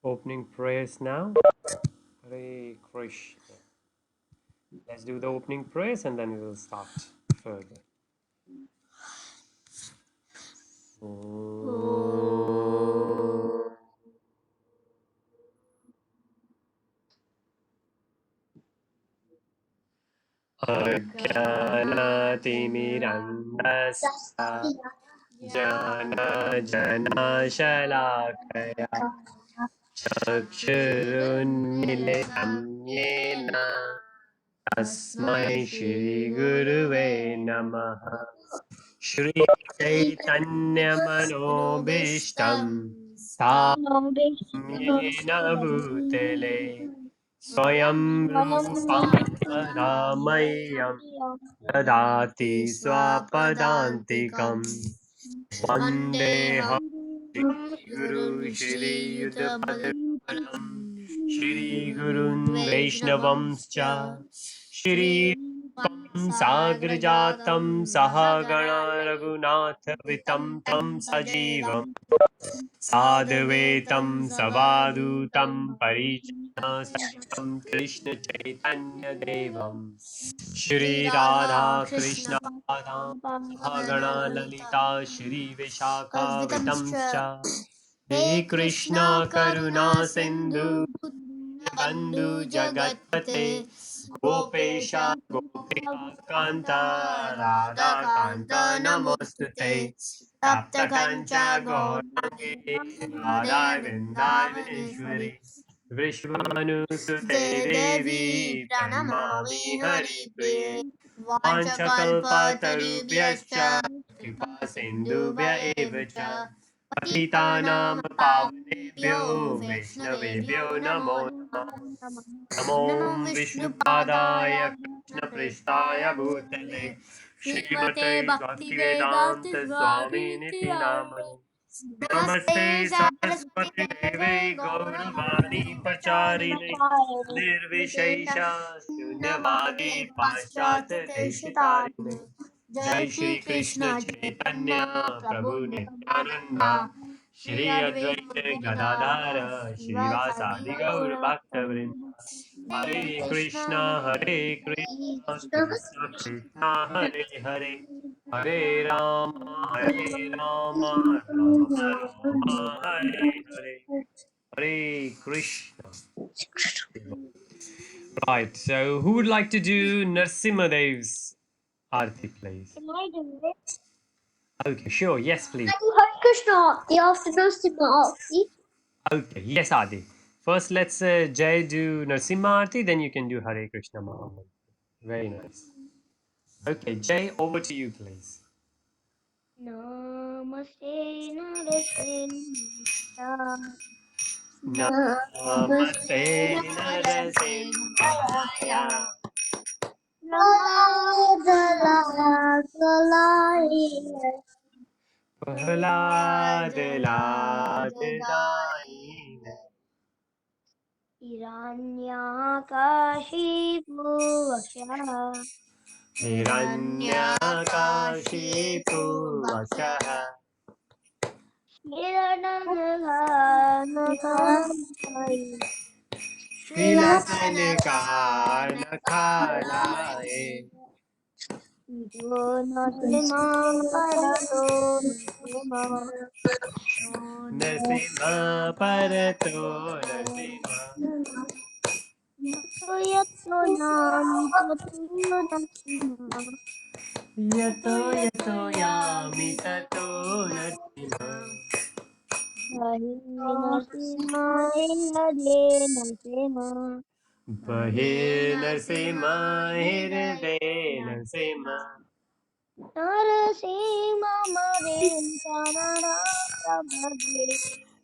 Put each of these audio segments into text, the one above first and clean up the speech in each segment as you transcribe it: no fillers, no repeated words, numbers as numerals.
opening prayers now. Hare Krishna. Let's do the opening prayers and then we will start further. अज्ञानातिमिरन्दस्य ज्ञानजनशलाकया चक्षुरुन्मिलितं येन तस्मै श्रीगुरुवे नमः। श्रीचैतन्यमनोभीष्टं स्थापितं येन भूतले स्वयं रूपं तदा मह्यं ददाति स्वपदान्तिकम्। वन्देऽहं श्रीगुरु श्रीयुतपदकमलं श्रीगुरुन् वैष्णवंश्च श्रीरूपं साग्रजातं सहगणा रघुनाथवितं तं सजीवम् साद्वैतं सवादूतं परिजनसहितं कृष्णचैतन्यदेवं श्रीराधा कृष्णपादां सहगणा ललिता श्रीविशाखावितं च हे कृष्णा करुणा सिन्धु बन्धु जगत्पते गोपेश गोपिकान्त राधाकान्त नमोऽस्तुते तप्तकञ्च गौराङ्गे राधा वृन्दावनेश्वरी वृषभानुसुते देवी प्रणमामि हरिप्रिये वाञ्छकल्पतरुभ्यश्च कृपा सिन्धुभ्य एव च पतितानां पावनेभ्यो वैष्णवेभ्यो नमो नमः। नमो विष्णुपादाय कृष्णपृष्ठाय भूतले श्रीमते भक्तिवेदान्त स्वामिनिति नामनि। नमस्ते सरस्वती देवे गौरवाणी प्रचारिणे निर्विशेषा शून्यवादी पाश्चात्य देशतारिणे। जय श्री कृष्ण चैतन्य प्रभु नित्यानंद श्री अद्वैत गदाधर श्रीवासादि गौर भक्तवृंद। हरे Krishna Krishna Krishna Hare Hare Hare Ram Ram Ram Hare Hare Hare Krishna. Right, so who would like to do Narsimha Dev's Aarti, please? Can I do it? Okay, sure. Yes, please. I do Hare Krishna Aarti after Narasimha Aarti. Okay, yes, Adi. First, let's Jai do Narsimha Aarti, then you can do Hare Krishna Mahamantra. Very nice. Okay, Jai, over to you, please. Namaste Narasimha Namaste Narasimhaya Prahlad Ladadayine Hiranyakashipu Hiranyakashipu Vasah Hiranyanakashipu Shrilasankarnakalaye Ito Narasimha Parato Narasimha Narsimha Parato Narsimha Yato yato yami tato Narasimha Yato Yato Yami Tato Narsimha Hare Narasimha Hare Narasimha Bahir Narsimha Hirde Narsimha Narasimha Marin Kanara Prabhade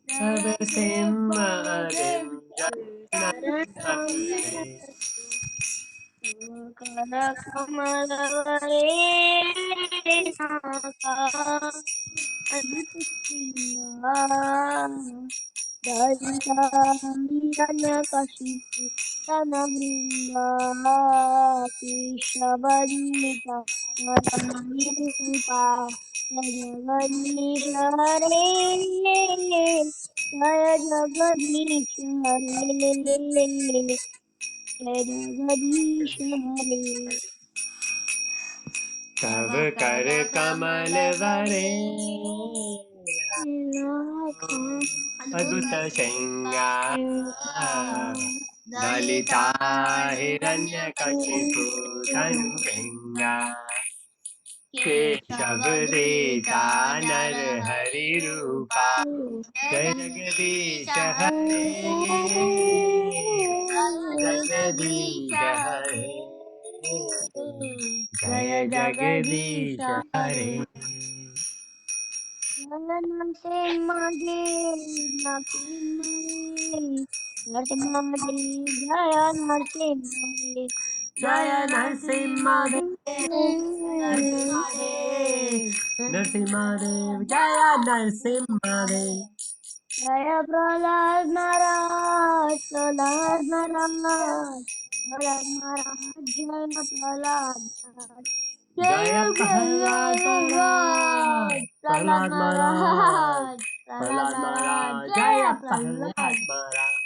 Narasimha Adim Narasimha Jai Kara Kamalavare Naka Aditya Dharita Tanavrinda Keshavandita Narasimha Narasimha Hare Jaya Jagadish Hare, Jai Jagadish Hare. तव कर कमल वरे अद्भुत श्रृंगार ललिता हिरण्य कशिपु धनु भृंगा केशव देता नर हरि रूपा जय जगदीश हरे जगदीश हरे जय जगदीश हरे Namaste Mage, Nakinare, Narsimade, Jaya Narsimade, जय नरसिंहदेव नरसिंहदेव जय Narasimhadeva Jaya Prahlad Maharaj, Prahlad Maharaj, Prahlad Maharaj, Jaya Prahlad Maharaj, जय Jaya प्रहलाद Prahlad, Prahlad महाराज प्रहलाद महाराज Maharaj, Prahlad प्रहलाद Maharaj, महाराज जय Jaya प्रहलाद Prahlad. महाराज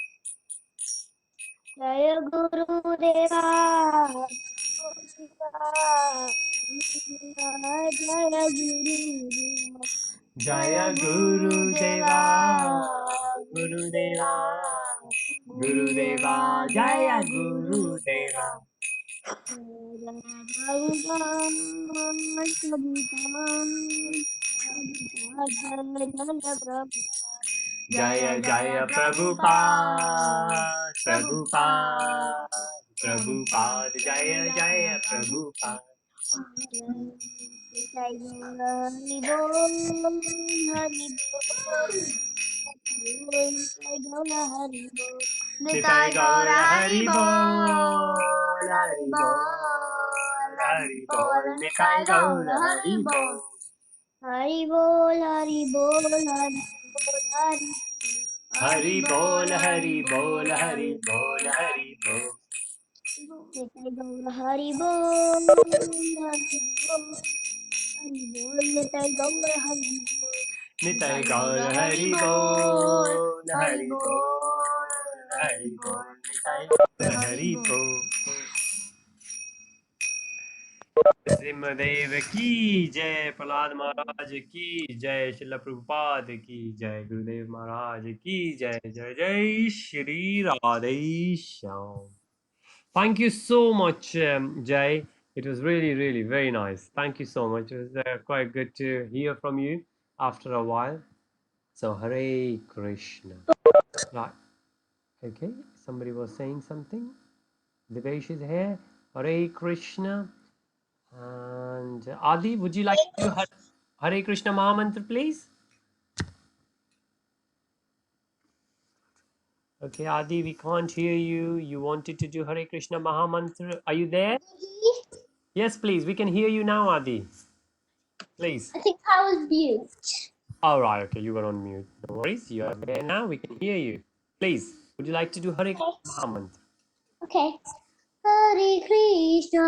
जय गुरुदेवा गुरुदेवा, जय गुरुदेवा जय गुरुदेवा गुरुदेवा गुरुदेवा जय गुरुदेवा जय भगवान सविता जय जय प्रभु जय जय प्रभुपाद प्रभुपाद प्रभुपाद जय जय प्रभुपाद जय हरि बोल हरि बोल हरि बोल निताय गौर हरि बोल हरि बोल हरि बोल निताय गौर हरि बोल हरि बोल हरि बोल हरि बोल हरि बोल हरि बोल हरि बोल हरि बोल हरि बोल निताई गौर हरि बोल हरि बोल हरि बोल निताई गौर हरि बोल निताय गौर हरि बोल हरि बोल हरि बोल निताय गौर हरि बोल सिमदेव की जय प्रहलाद महाराज की जय शिल प्रभुपाद की जय गुरुदेव महाराज की जय जय जय Shri Radhe Shyam Thank you so much, Jay. It was really, really very nice. Thank you so much. It was quite good to hear from you after a while. So, Hare Krishna. Right. Okay. Somebody was saying something. Devesh is here. Hare Krishna. And Adi, would you like to do Hare Krishna Mahamantra, please? Okay, Adi, we can't hear you. You wanted to do Hare Krishna Mahamantra. Are you there? Yes, please. We can hear you now, Adi. Please. I think I was mute. All right. Okay, you were on mute. No worries. You are there now. We can hear you. Please, would you like to do Hare Krishna Mahamantra? Okay. Hare Krishna,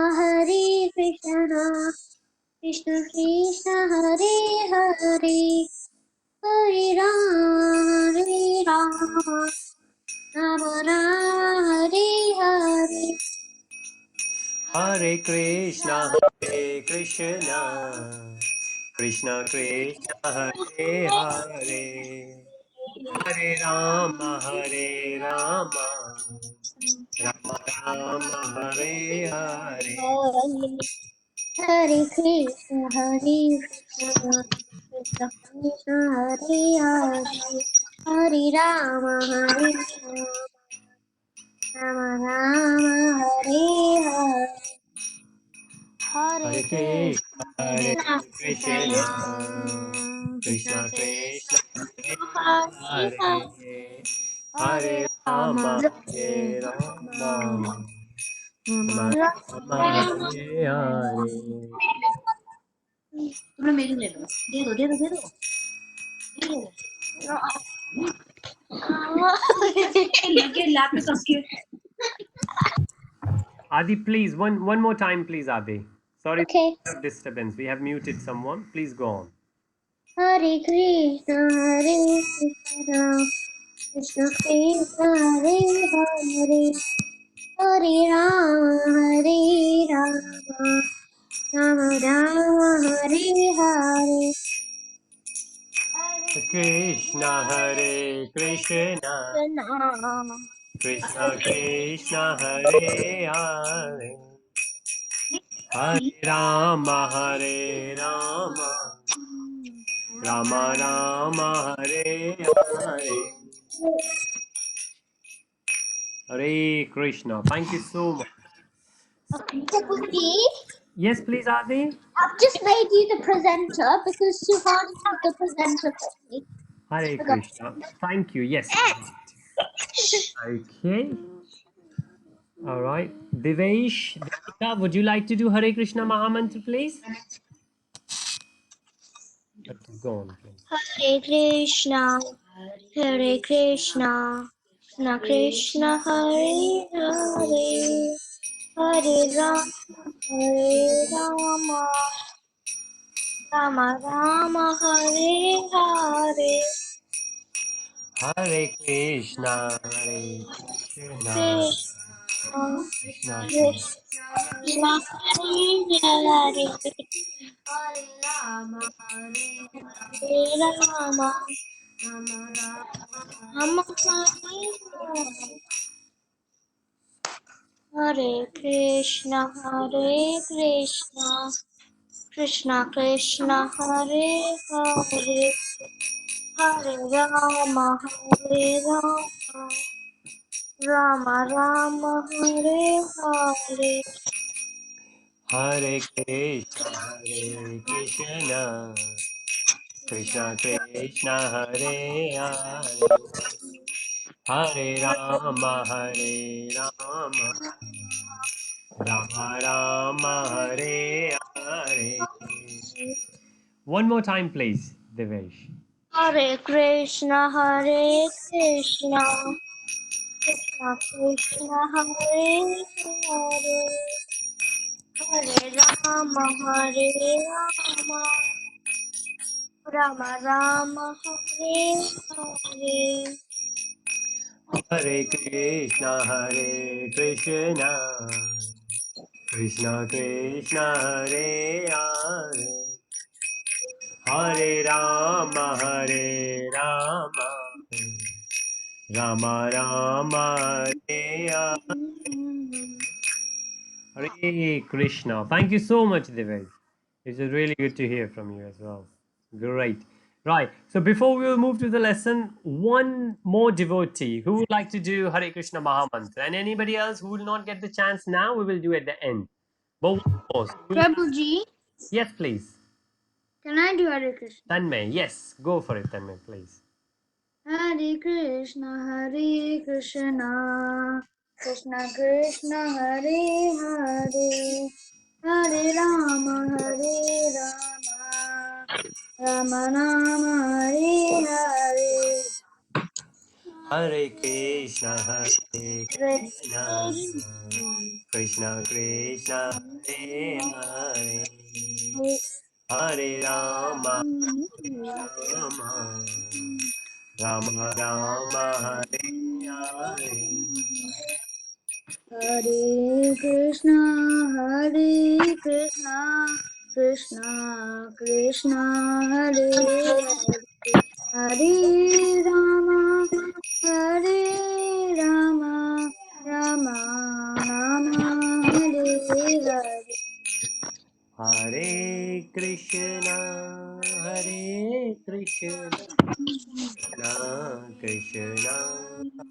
Krishna Krishna, Hare Hare, Hare Rama, Rama Rama, Hare Hare. Hare Krishna, Hare Krishna, Krishna Krishna, Hare Hare, Hare Rama, Hare Rama, Rama Rama, Hare Hare. Hare Krishna, Krishna Krishna, Hare Hare, Hare Rama, Rama Rama, Hare Hare. Hare Krishna, Hare Krishna, Krishna Krishna, Hare Hare, Hare Rama, Hare Rama, Rama Rama, Hare Hare. तुमने मेरी ले लो दे दो दे दो दे दो लगे lap पे सबके Adi, please, one more time, please, Adi. Sorry Okay. for disturbance. We have muted someone. Please go on. Hare Krishna, Krishna Krishna Hare Hare Hare Rama Rama Rama Hare Hare Krishna Hare Krishna Krishna Krishna Krishna Hare Hare Hare Rama Hare Rama Rama Rama Hare Hare Hare Krishna. Thank you so much. Deputy, Yes, please, Adi. I've just made you the presenter because Suhan is the presenter for me. Hare Krishna. Thank you. Yes, you're right. Okay. All right. Devesh, Devika, would you like to do Hare Krishna Mahamantra, please? Okay, go on, please. Hare Krishna, Hare Krishna, Krishna Krishna, Hare Hare, Hare Rama, Hare Rama, Rama Rama, Hare Hare, Hare Krishna, Hare Krishna, Krishna, Krishna Krishna, Hare Hare, Hare Rama, Rama Hare Hare Krishna, Hare Krishna, Krishna Krishna, Hare Hare, Hare Rama, Hare Rama, Rama Rama, Hare Hare, Hare Krishna, Hare Krishna, Krishna Krishna, Hare Hare, Hare Rama, Hare Rama, Rama Rama, Hare Hare. One more time, please, Devesh. Hare Krishna, Hare Krishna, Krishna Krishna, Hare Hare, Hare Rama, Hare Rama, Rama Rama, Hare Hare. Hare Krishna, Hare Krishna, Krishna Krishna, Hare Hare, Hare Rama, Hare Rama, Rama Rama, Hare Hare Krishna. Thank you so much, Devesh. It's really good to hear from you as well. Great. Right. So before we will move to the lesson, one more devotee who would like to do Hare Krishna Mahamantra, and anybody else who will not get the chance now, we will do at the end. But one more. So Prabhuji, yes, please. can I do Hare Krishna? Tanmay, yes, go for it, Tanmay, please. Hare Krishna, Hare Krishna, Krishna Krishna, Hare Hare, Hare Rama, Hare Rama, Rama Rama, Hare Hare, Hare Krishna, Hare Hare Krishna, Krishna Krishna, Hare Hare, Hare Rama, Rama, Rama Rama, Hare Hare. Hare Krishna, Hare Krishna, Krishna Krishna, Hare Hare, Hare Rama, Hare Rama, Rama Rama, Hare Hare. Hare Krishna, Hare Krishna, Krishna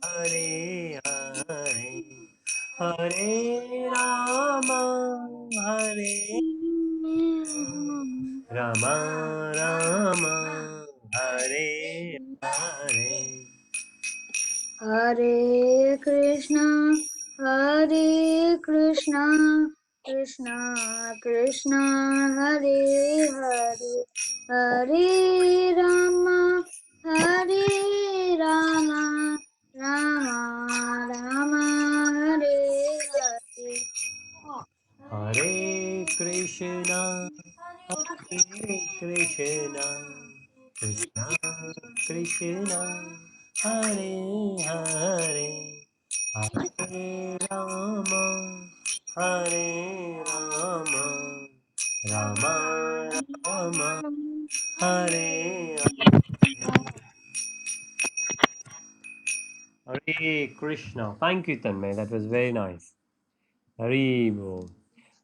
Hare Hare, Hare Rama, Hare Rama, Rama, Hare Hare. Hare Krishna, Hare Krishna, Krishna Krishna, Hare Hare, Hare Rama, Hare Rama, Rama Rama, Hare Hare. Hare Krishna, Hare Krishna, Krishna Krishna, Hare Hare, Hare Rama, Hare Rama, Rama Rama, Hare Hare Krishna. Thank you, Tanmay. That was very nice. Hare Bol.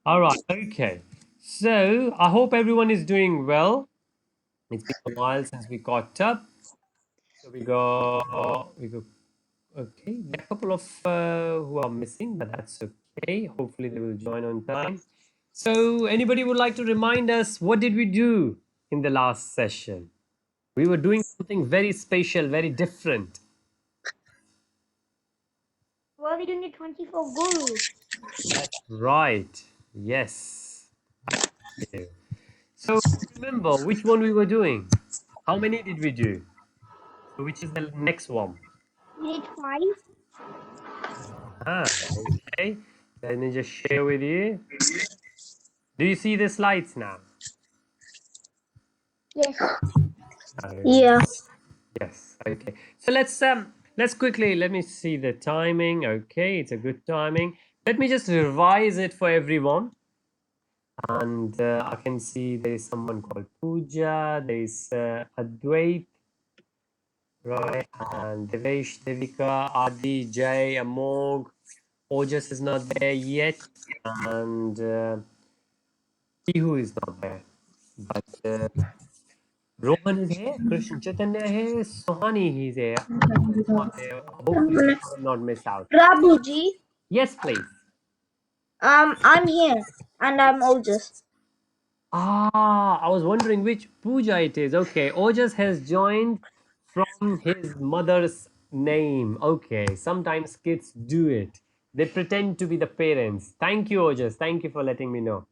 All right. Okay. So I hope everyone is doing well. It's been a while since we caught up. So we go. Okay, there are a couple of who are missing, but that's okay. Hopefully they will join on time. So anybody would like to remind us what did we do in the last session? We were doing something very special, very different. Were we doing the 24 gurus? That's right. Yes. Yeah. So remember which one we were doing? How many did we do? So which is the next one? We did 5. Ah, okay. Let me just share with you. Do you see the slides now? Yes. Okay. Yeah. Yes. Okay. So let's quickly let me see the timing. Okay, it's a good timing. Let me just revise it for everyone. And I can see there is someone called Pooja. There is Advait, right? And Devesh, Devika, Adi, Jay, Amog. Ojas is not there yet, and Tihu is not there. But Rohan is here. Krishna Chaitanya here. Sohani is here. Is not there. Hopefully, I will not miss out. Prabhuji, Yes, please. I'm here and I'm Ojas. Ah, I was wondering which puja it is. Okay, Ojas has joined from his mother's name. Okay, sometimes kids do it. They pretend to be the parents. Thank you, Ojas. Thank you for letting me know.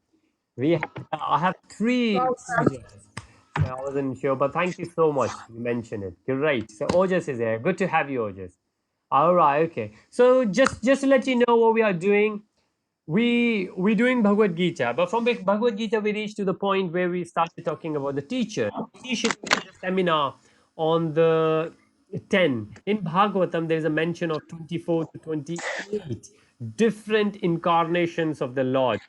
I have three pujas. So I wasn't sure, but thank you so much. You mentioned it. Great. So Ojas is there. Good to have you, Ojas. All right. Okay. So just to let you know what we are doing, we doing Bhagavad Gita, but from Bhagavad Gita we reached to the point where we started talking about the teacher. Initially, we did a seminar on the 10. In Bhagavatam, there is a mention of 24 to 28 different incarnations of the Lord.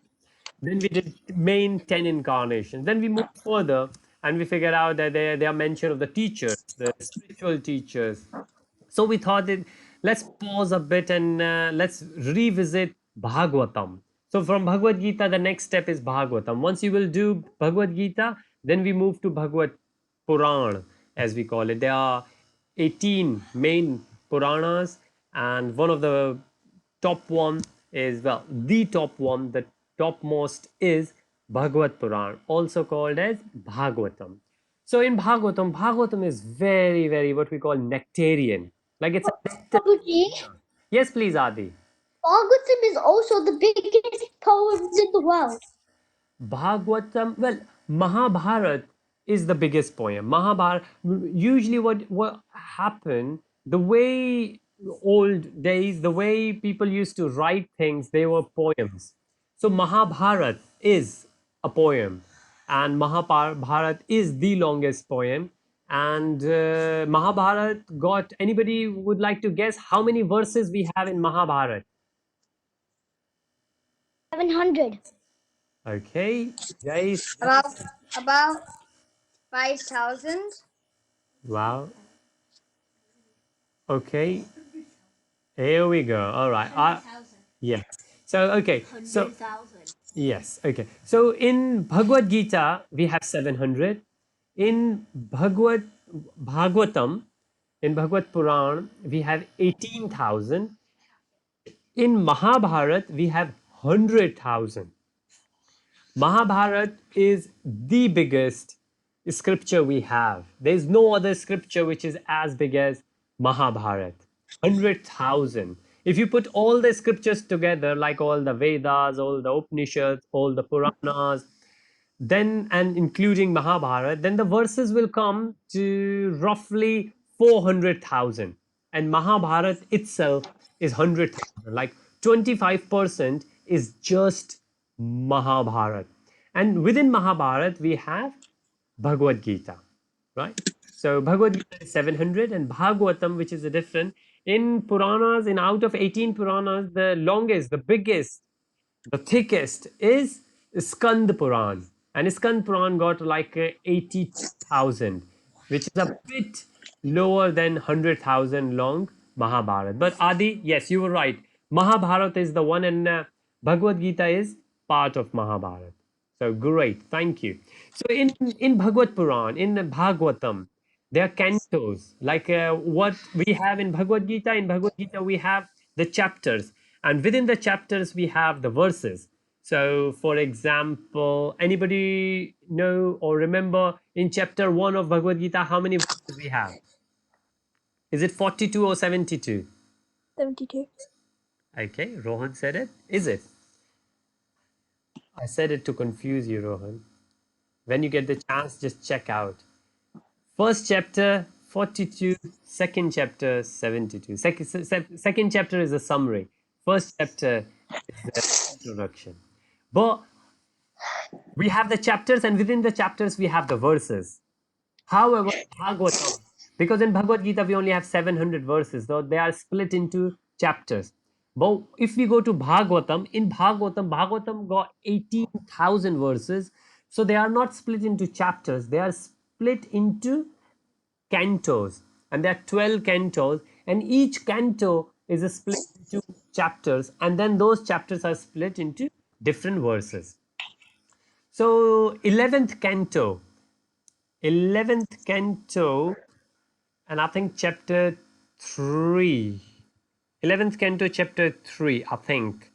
Then we did main 10 incarnations. Then we moved further and we figured out that they are mention of the teachers, the spiritual teachers. So we thought that let's pause a bit and let's revisit Bhagavatam. So from Bhagavad Gita, the next step is Bhagavatam. Once you will do Bhagavad Gita, then we move to Bhagavad Puran, as we call it. There are 18 main Puranas, and one of the top one is, well, the top one, the topmost is Bhagavad Puran, also called as Bhagavatam. So in Bhagavatam, Bhagavatam is very, very what we call nectarian. Like it's a nectar. Prabhuji, Yes, please, Adi. Bhagavatam is also the biggest poems in the world. Bhagavatam, well, Mahabharat is the biggest poem. Mahabharat, usually what happened, the way old days, the way people used to write things, they were poems. So Mahabharat is a poem, and Mahabharat is the longest poem. And Mahabharat got, anybody would like to guess how many verses we have in Mahabharat? 700. Okay, guys. About 5,000. Wow. Okay, here we go. All right. Yeah. So, okay. So, yes. Okay. So, in Bhagavad Gita, we have 700. In Bhagavatam, in Bhagavad Puran, we have 18,000. In Mahabharat, we have 100,000. Mahabharat is the biggest scripture we have. There's no other scripture which is as big as Mahabharat. 100,000. If you put all the scriptures together, like all the Vedas, all the Upanishads, all the Puranas, then and including Mahabharata, then the verses will come to roughly 400,000. And Mahabharata itself is 100,000. Like 25% is just Mahabharata. And within Mahabharata, we have Bhagavad Gita, right? So Bhagavad Gita is 700, and Bhagavatam, which is a different. In Puranas, in out of 18 Puranas, the longest, the biggest, the thickest is Skand Puran. And Skand Puran got like 80,000, which is a bit lower than 100,000 long Mahabharata. But Adi, yes, you were right. Mahabharata is the one, and Bhagavad Gita is part of Mahabharata. So great, thank you. So in Bhagavad Puran, in Bhagavatam, there are cantos like what we have in Bhagavad Gita. In Bhagavad Gita, we have the chapters, and within the chapters, we have the verses. So, for example, anybody know or remember in chapter 1 of Bhagavad Gita how many verses we have? Is it 42 or 72? 72. Okay, Rohan said it. Is it? I said it to confuse you, Rohan. When you get the chance, just check out. First chapter 42, second chapter 72. Second chapter is a summary. First chapter is the introduction. But we have the chapters, and within the chapters, we have the verses. However, Bhagavatam, because in Bhagavad Gita we only have 700 verses, though they are split into chapters. But if we go to Bhagavatam, in Bhagavatam got 18,000 verses. So they are not split into chapters, they are split into cantos. And there are 12 cantos, and each canto is a split into chapters, and then those chapters are split into different verses. So 11th canto, and I think chapter 3, 11th canto, chapter 3, I think.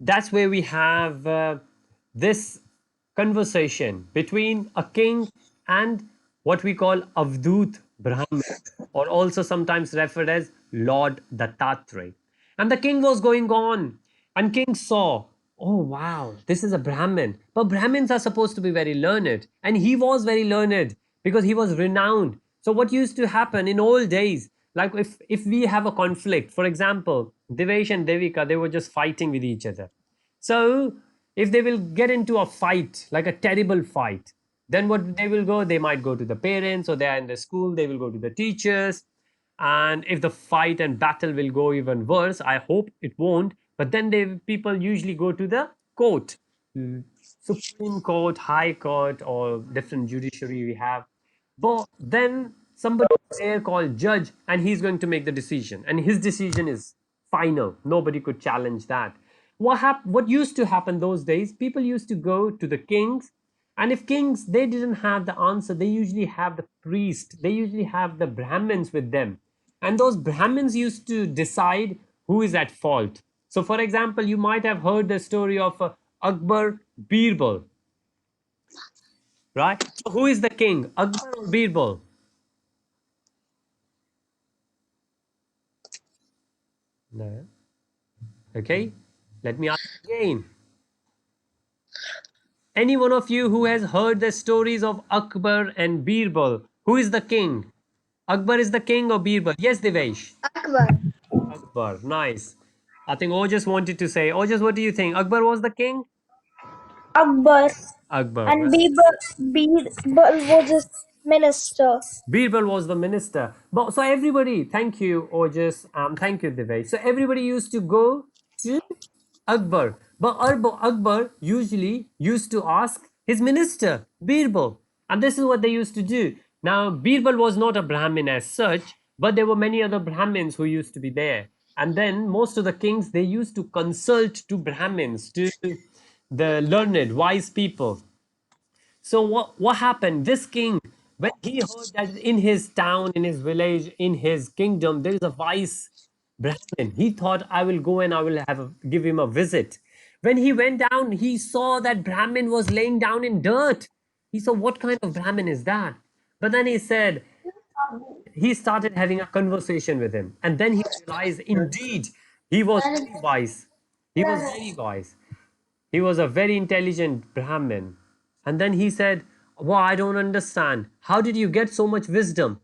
That's where we have this conversation between a king and what we call Avdut Brahmin, or also sometimes referred as Lord Dattatreya. And the king was going on, and king saw, oh wow, this is a Brahmin. But Brahmins are supposed to be very learned, and he was very learned because he was renowned. So what used to happen in old days, like if we have a conflict, for example, Devesh and Devika, they were just fighting with each other. So if they will get into a fight, like a terrible fight, then what they will go, they might go to the parents, or they are in the school, they will go to the teachers. And if the fight and battle will go even worse, I hope it won't, but then people usually go to the court, Supreme Court, High Court, or different judiciary we have. But then somebody there called judge, and he's going to make the decision, and his decision is final. Nobody could challenge that. What used to happen those days? People used to go to the kings, and if kings they didn't have the answer, they usually have the priest. They usually have the Brahmins with them, and those Brahmins used to decide who is at fault. So, for example, you might have heard the story of Akbar Birbal, right? So, who is the king, Akbar or Birbal? No. Okay, let me ask again. Any one of you who has heard the stories of Akbar and Birbal, who is the king? Akbar is the king or Birbal? Yes, Devesh. Akbar. Akbar, nice. I think Ojas wanted to say. Ojas, what do you think? Akbar was the king? Akbar. Akbar, And right? Birbal was his minister. Birbal was the minister. But so everybody, thank you, Ojas, thank you, Devesh. So everybody used to go to Akbar. But Akbar usually used to ask his minister, Birbal. And this is what they used to do. Now, Birbal was not a Brahmin as such, but there were many other Brahmins who used to be there. And then most of the kings, they used to consult to Brahmins, to the learned, wise people. So what happened? This king, when he heard that in his town, in his village, in his kingdom, there is a wise Brahmin, he thought, I will go and I will give him a visit. When he went down, he saw that Brahmin was laying down in dirt. He said, what kind of Brahmin is that? But then he said, he started having a conversation with him. And then he realized, indeed, he was very wise. He was very wise. He was a very intelligent Brahmin. And then he said, wow, I don't understand. How did you get so much wisdom?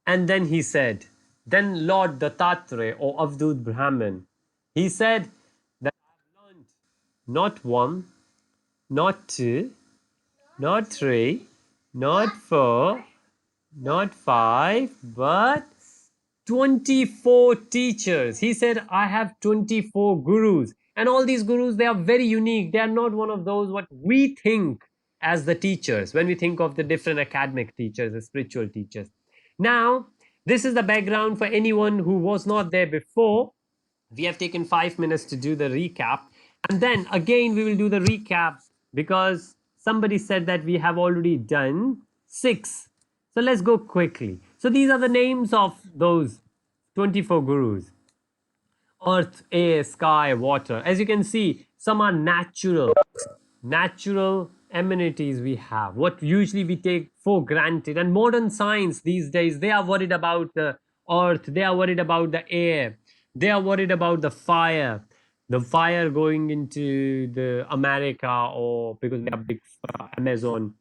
And then he said, then Lord Dattatreya or Avdut Brahmin, he said that I've learned not one, not two, not three, not four, Not five, but 24 teachers. He said, I have 24 gurus. And all these gurus, they are very unique. They are not one of those what we think as the teachers when we think of the different academic teachers, the spiritual teachers. Now, this is the background for anyone who was not there before. We have taken 5 minutes to do the recap, and then again we will do the recap because somebody said that we have already done six. So let's go quickly. So these are the names of those 24 gurus: earth, air, sky, water. As you can see, some are natural amenities we have, what usually we take for granted. And modern science these days, they are worried about the earth, they are worried about the air, they are worried about the fire going into the America, or because they are big Amazon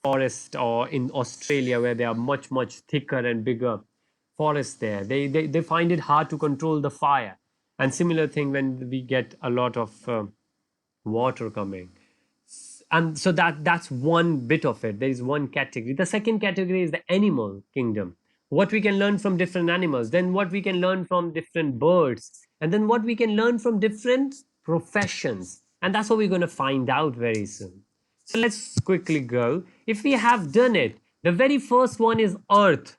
forest, or in Australia where they are much thicker and bigger forests there, they find it hard to control the fire. And similar thing when we get a lot of water coming. And so that's one bit of it. There is one category. The second category is the animal kingdom, what we can learn from different animals, then what we can learn from different birds, and then what we can learn from different professions. And that's what we're going to find out very soon. So let's quickly go. If we have done it, the very first one is earth.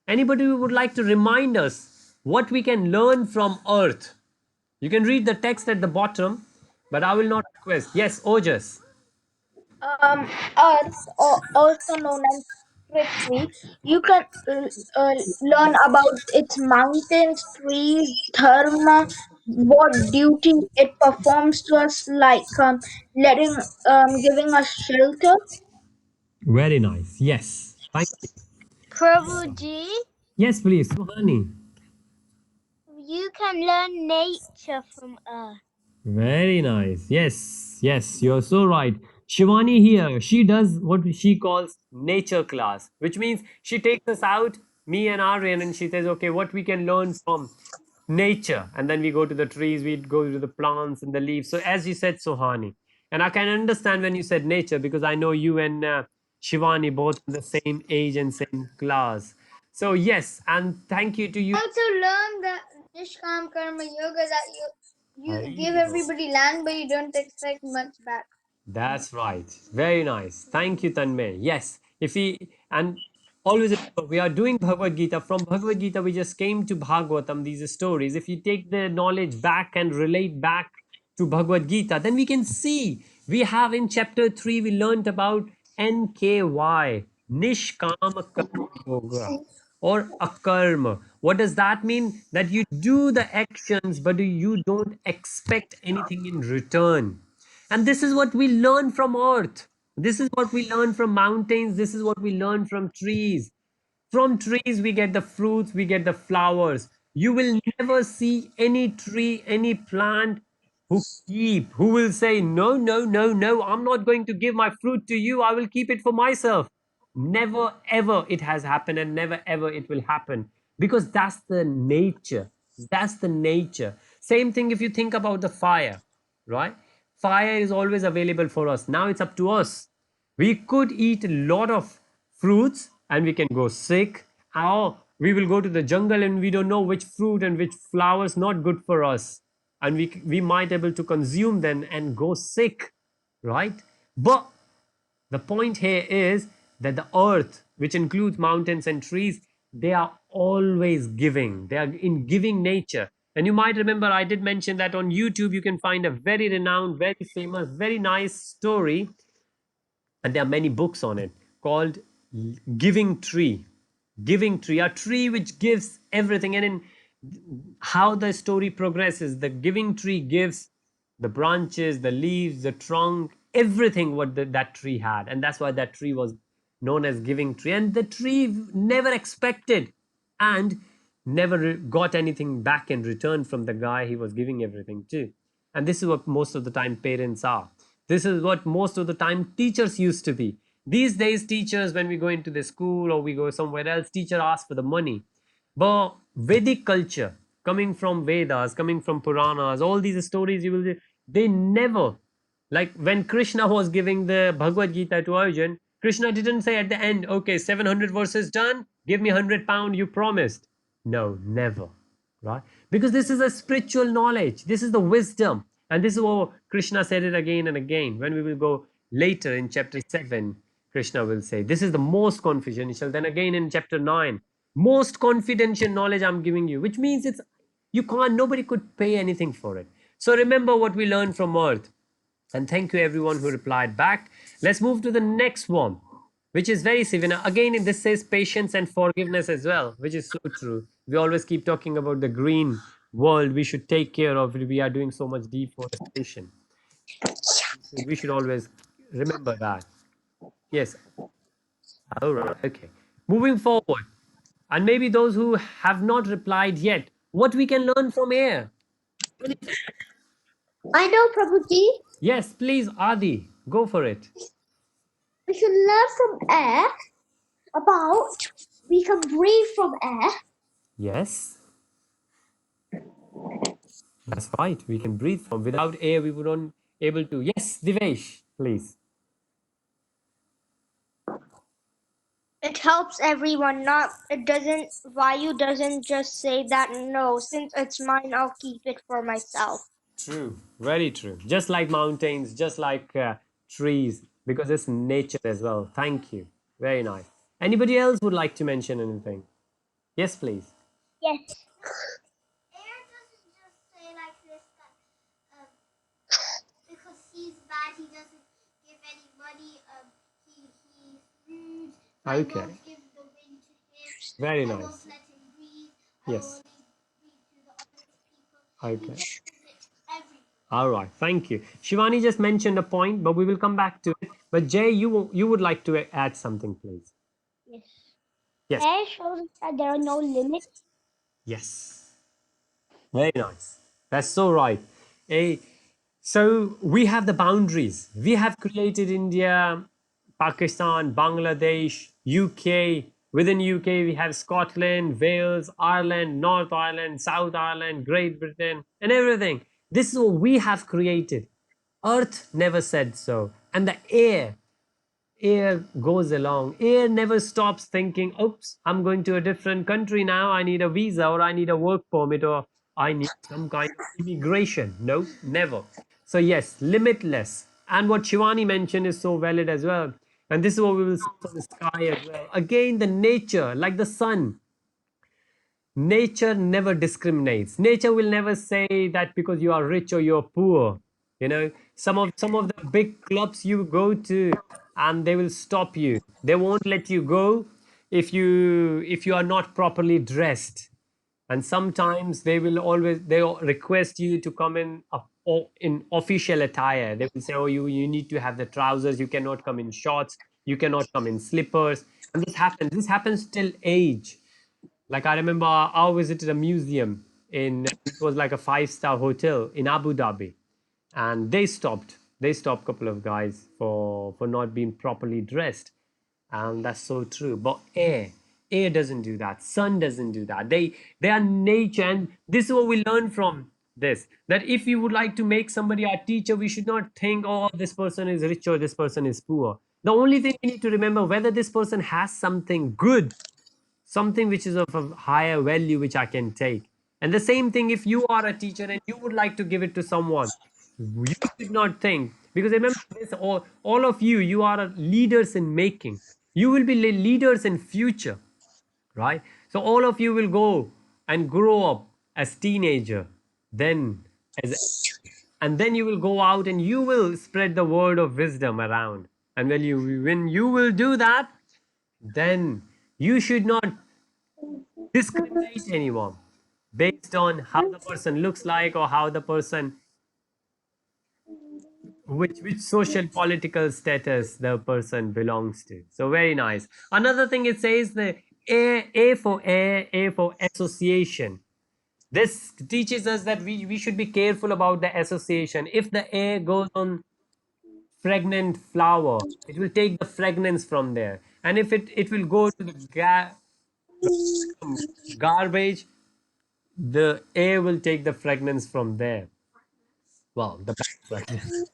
Anybody who would like to remind us what we can learn from earth? You can read the text at the bottom, but I will not request. Yes, Ojas. Earth, or also known as Prithvi, you can learn about its mountains, trees, dharma, what duty it performs to us, like letting, giving us shelter. Very nice. Yes. Thank you. Prabhuji, Yes, please, Suhani. you can learn nature from Earth. Very nice. Yes, you're so right. Shivani here, she does what she calls nature class, which means she takes us out, me and Aryan, and she says, okay, what we can learn from nature. And then we go to the trees, we go to the plants and the leaves. So, as you said, Sohani, and I can understand when you said nature because I know you and Shivani both the same age and same class. So, yes, and thank you to you. Also learn the Nishkam Karma Yoga, that you give Haribo. everybody land but you don't expect much back. That's right. Very nice. Thank you, Tanmay. Yes, if we and always remember, we are doing Bhagavad Gita. From Bhagavad Gita, we just came to Bhagavatam, these stories. If you take the knowledge back and relate back to Bhagavad Gita, then we can see we have in chapter 3, we learned about NKY, Nishkama Karma Yoga, or Akarma. What does that mean? That you do the actions, but you don't expect anything in return. And this is what we learn from earth. This is what we learn from mountains. This is what we learn from trees. From trees, we get the fruits, we get the flowers. You will never see any tree, any plant who will say, no, no, no, no, I'm not going to give my fruit to you. I will keep it for myself. Never ever it has happened, and never ever it will happen, because that's the nature. That's the nature. Same thing if you think about the fire, right? Fire is always available for us. Now it's up to us. We could eat a lot of fruits and we can go sick, or we will go to the jungle and we don't know which fruit and which flowers not good for us, and we might able to consume them and go sick, right? But the point here is that the earth, which includes mountains and trees, they are always giving. They are in giving nature. And you might remember I did mention that on YouTube you can find a very renowned, very famous, very nice story, and there are many books on it, called Giving Tree. Giving Tree, a tree which gives everything. And in how the story progresses, the giving tree gives the branches, the leaves, the trunk, everything what that tree had. And that's why that tree was known as Giving Tree. And the tree never expected and never got anything back in return from the guy he was giving everything to. And this is what most of the time parents are. This is what most of the time teachers used to be. These days, teachers, when we go into the school or we go somewhere else, teacher asks for the money. But Vedic culture, coming from Vedas, coming from Puranas, all these stories they never, like when Krishna was giving the Bhagavad Gita to Arjun, Krishna didn't say at the end, okay, 700 verses done, give me £100, you promised. No, never. Right? Because this is a spiritual knowledge. This is the wisdom. And this is what Krishna said it again and again. When we will go later in chapter 7, Krishna will say, this is the most confidential. Then again in chapter 9, most confidential knowledge I'm giving you, which means it's you can't, nobody could pay anything for it. So remember what we learned from earth. And thank you everyone who replied back. Let's move to the next one, which is very severe. Again, this says patience and forgiveness as well, which is so true. We always keep talking about the green world we should take care of. We are doing so much deforestation. We should always remember that. Yes. All right. Okay. Moving forward. And maybe those who have not replied yet, what we can learn from air. I know, Prabhuji. Yes, please, Adi, go for it. We should learn from air about we can breathe from air. Yes, that's right. We can breathe from. Without air, we wouldn't able to. Yes, Divesh, please. It helps everyone. Not it doesn't. Vayu doesn't just say that. No, since it's mine, I'll keep it for myself. True, very true. Just like mountains, just like trees, because it's nature as well. Thank you. Very nice. Anybody else would like to mention anything? Yes, please. Yes. Air doesn't just say like this that because he's bad, he doesn't give any money. He's rude. I Okay. won't give the wind to him. Very I nice. won't let him breathe. I Yes. will only breathe to the honest people. Okay. He just gives it to everyone. All right. Thank you. Shivani just mentioned a point, but we will come back to it. But Jay, you would like to add something, please? Yes. Yes. Air shows that there are no limits. Yes. Very nice. That's so right. A So we have the boundaries. We have created India, Pakistan, Bangladesh, UK. Within UK, we have Scotland, Wales, Ireland, North Ireland, South Ireland, Great Britain, and everything. This is what we have created. Earth never said so. And the air goes along. Air never stops thinking, oops, I'm going to a different country now. I need a visa or I need a work permit or I need some kind of immigration. No, never. So, yes, limitless. And what Shivani mentioned is so valid as well. And this is what we will see from the sky as well. Again, the nature, like the sun, nature never discriminates. Nature will never say that because you are rich or you're poor. Some of the big clubs you go to, and they will stop you. They won't let you go if you are not properly dressed. And sometimes they request you to come in official attire. They will say, oh, you need to have the trousers, you cannot come in shorts, you cannot come in slippers. And this happens till age. Like I remember I visited a museum it was like a five-star hotel in Abu Dhabi, and they stopped a couple of guys for not being properly dressed. And that's so true. But air doesn't do that, sun doesn't do that. They are nature. And this is what we learn from this, that if we would like to make somebody our teacher, we should not think, oh, this person is rich or this person is poor. The only thing we need to remember, whether this person has something good, something which is of a higher value which I can take. And the same thing, if you are a teacher and you would like to give it to someone, you should not think, because remember this, all of you are leaders in making. You will be leaders in future, right? So all of you will go and grow up as teenager, then as, and then you will go out and you will spread the word of wisdom around. And when you will do that, then you should not discriminate anyone based on how the person looks like, or how the person, which social political status the person belongs to. So very nice. Another thing, it says the A for association. This teaches us that we should be careful about the association. If the air goes on fragrant flower, it will take the fragrance from there. And if it will go to the garbage, the air will take the fragrance from there. Well, the bad fragrance.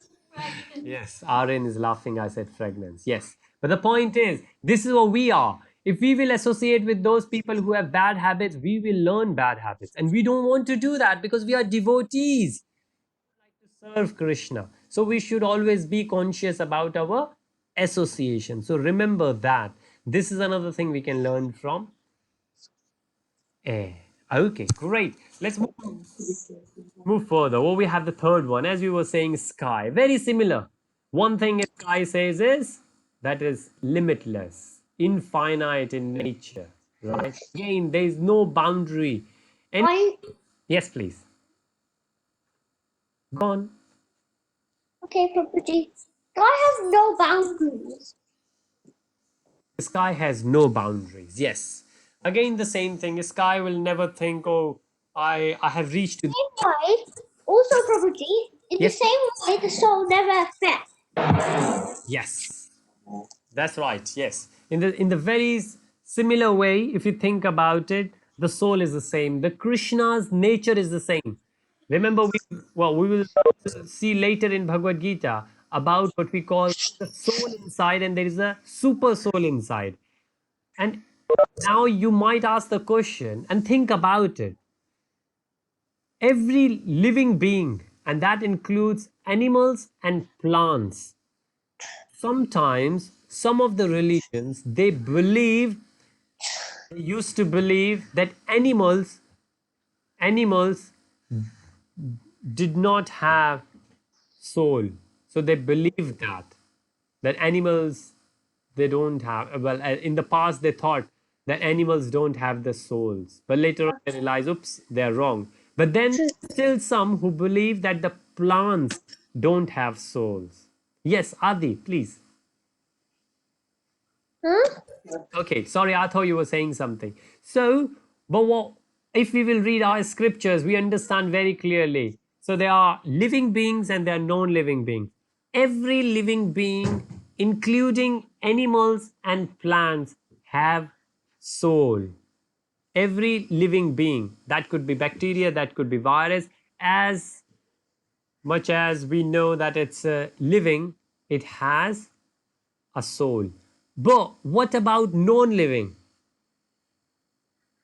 Yes, Aaron is laughing. I said fragrance. Yes, but But the point is, this is what we are. If we will associate with those people who have bad habits, we will learn bad habits. And we don't want to do that because we are devotees to serve Krishna. So we should always be conscious about our association. So remember that. This is another thing we can learn from air. Okay, great. Let's move further. Well, we have the third one. As we were saying, sky. Very similar. One thing sky says is that is limitless, infinite in nature. Right? Again, there is no boundary. And I yes, please. Go on. okay, Prabhuji. Sky has no boundaries. The sky has no boundaries. Yes. Again, the same thing. The sky will never think, oh, I have reached to. Same way, also Prabhuji, in the Yes. same way, the soul never affects. Yes. That's right. Yes. In the very similar way, if you think about it, the soul is the same. The Krishna's nature is the same. Remember, we will see later in Bhagavad Gita about what we call the soul inside, and there is a super soul inside. And now you might ask the question and think about it. Every living being, and that includes animals and plants. Sometimes some of the religions they used to believe that animals did not have soul. So they believed that animals they don't have, well, in the past they thought that animals don't have the souls, but later on they realize, oops, they're wrong. But then still some who believe that the plants don't have souls. Yes, Adi, please. Huh? Okay, sorry, I thought you were saying something. So, but what if we will read our scriptures, we understand very clearly. So there are living beings and there are non-living beings. Every living being, including animals and plants, have soul. Every living being, that could be bacteria, that could be virus, as much as we know that it's living, it has a soul. But what about non-living?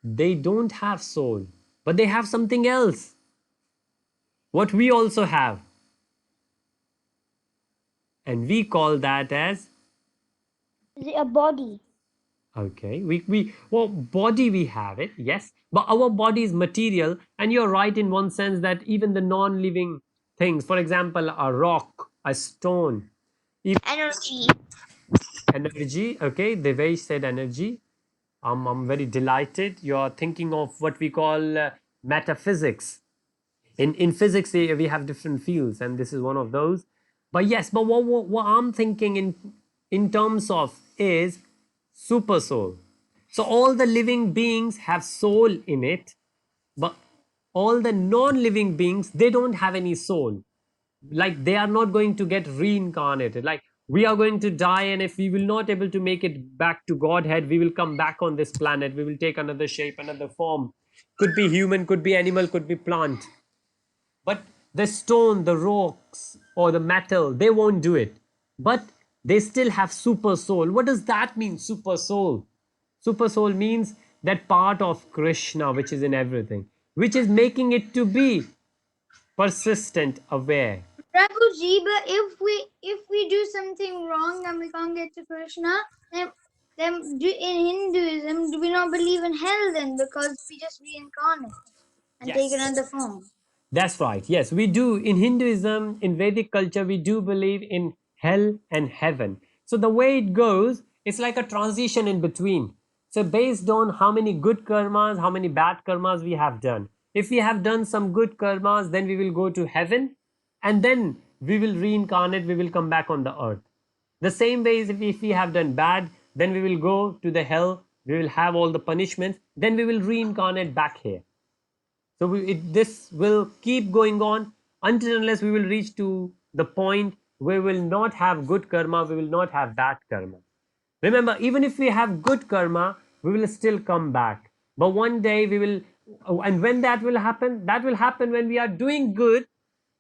They don't have soul, but they have something else. What we also have. And we call that as, A body. okay, well, body we have it, yes, but our body is material, and you're right in one sense that even the non-living things, for example, a rock, a stone, even Energy. energy, okay, Devesh said energy. I'm very delighted. You're thinking of what we call metaphysics. In physics, we have different fields, and this is one of those. But yes, but what I'm thinking in terms of is super soul. So all the living beings have soul in it, but all the non-living beings they don't have any soul. Like they are not going to get reincarnated. Like we are going to die, and if we will not able to make it back to Godhead, we will come back on this planet. We will take another shape, another form. Could be human, could be animal, could be plant. But the stone, the rocks, or the metal, they won't do it. But they still have super soul. What does that mean, super soul? Super soul means that part of Krishna which is in everything, which is making it to be persistent, aware. Prabhuji, but if we do something wrong and we can't get to Krishna, in Hinduism do we not believe in hell then because we just reincarnate and take Yes. another form? That's right. Yes, we do. In Hinduism, in Vedic culture, we do believe in hell and heaven. So the way it goes, it's like a transition in between. So based on how many good karmas, how many bad karmas we have done. If we have done some good karmas, then we will go to heaven, and then we will reincarnate, we will come back on the earth. The same way is if we have done bad, then we will go to the hell, we will have all the punishments, then we will reincarnate back here. So this will keep going on until unless we will reach to the point where we will not have good karma, we will not have bad karma. Remember, even if we have good karma, we will still come back. But one day we will, and when that will happen, that will happen when we are doing good,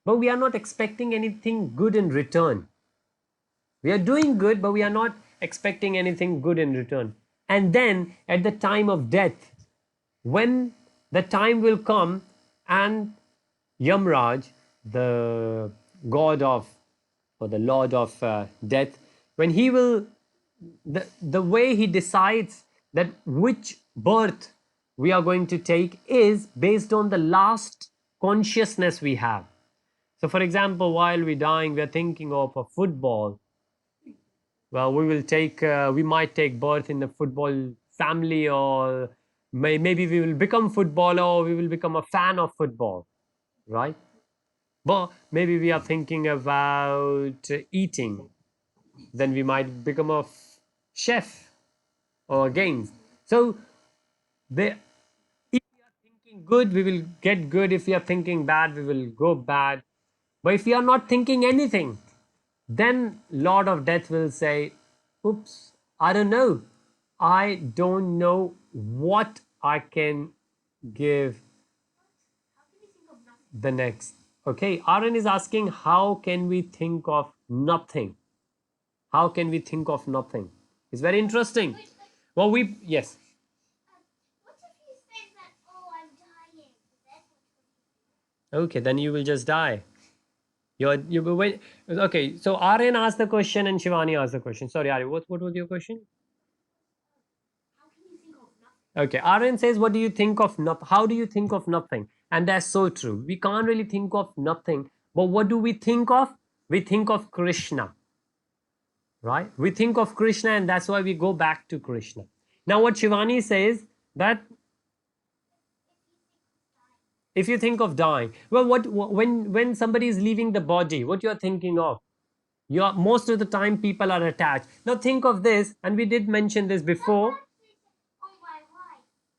but we are not expecting anything good in return. We are doing good, but we are not expecting anything good in return. And then at the time of death, when the time will come and Yamraj, the god of or the lord of death, when he will, the way he decides that which birth we are going to take is based on the last consciousness we have. So, for example, while we're dying, we're thinking of a football. Well, we might take birth in the football family, or maybe we will become footballer, or we will become a fan of football, right? But maybe we are thinking about eating, then we might become a chef or games. So, if we are thinking good, we will get good. If we are thinking bad, we will go bad. But if we are not thinking anything, then Lord of Death will say, oops, I don't know. I don't know what I can give the next. Okay, Aaron is asking, how can we think of nothing? How can we think of nothing? It's very interesting. Well, yes. What if he says that, oh, I'm dying? Then Okay, then you will just die. You wait. Okay, so Aryan asked the question and Shivani asked the question. Sorry, Aryan, what was your question? how can you think of nothing? Okay, Aryan says, what do you think of nothing? How do you think of nothing? And that's so true. We can't really think of nothing. But what do we think of? We think of Krishna, right? We think of Krishna, and that's why we go back to Krishna. Now, what Shivani says, that if you think of dying, well, when somebody is leaving the body, what you're thinking of? You're most of the time people are attached. Now think of this, and we did mention this before. Oh, why?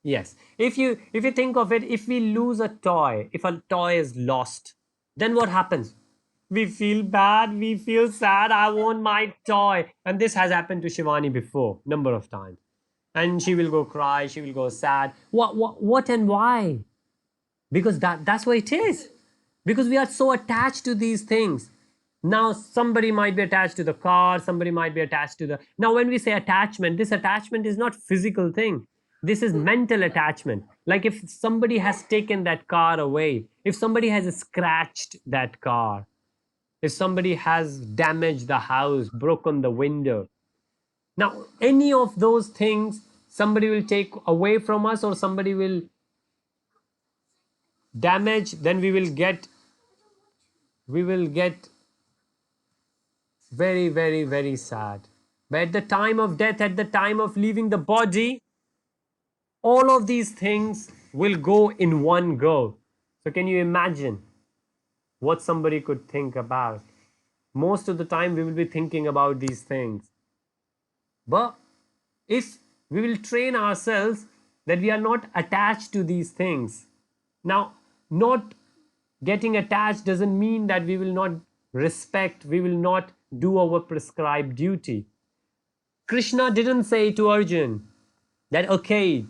Yes, if you think of it, if we lose a toy, if a toy is lost, then what happens? We feel bad, we feel sad. I want my toy, and this has happened to Shivani before, number of times, and she will go cry, she will go sad. What and why? Because that's what it is, because we are so attached to these things. Now somebody might be attached to the car, somebody might be attached to the, now when we say attachment, this attachment is not physical thing, this is mental attachment. Like if somebody has taken that car away, if somebody has scratched that car, if somebody has damaged the house, broken the window, now any of those things somebody will take away from us, or somebody will damage, then we will get very, very, very sad. But at the time of death, at the time of leaving the body, all of these things will go in one go. So can you imagine what somebody could think about? Most of the time we will be thinking about these things. But if we will train ourselves that we are not attached to these things. Now, not getting attached doesn't mean that we will not respect, we will not do our prescribed duty. Krishna didn't say to Arjun that, okay,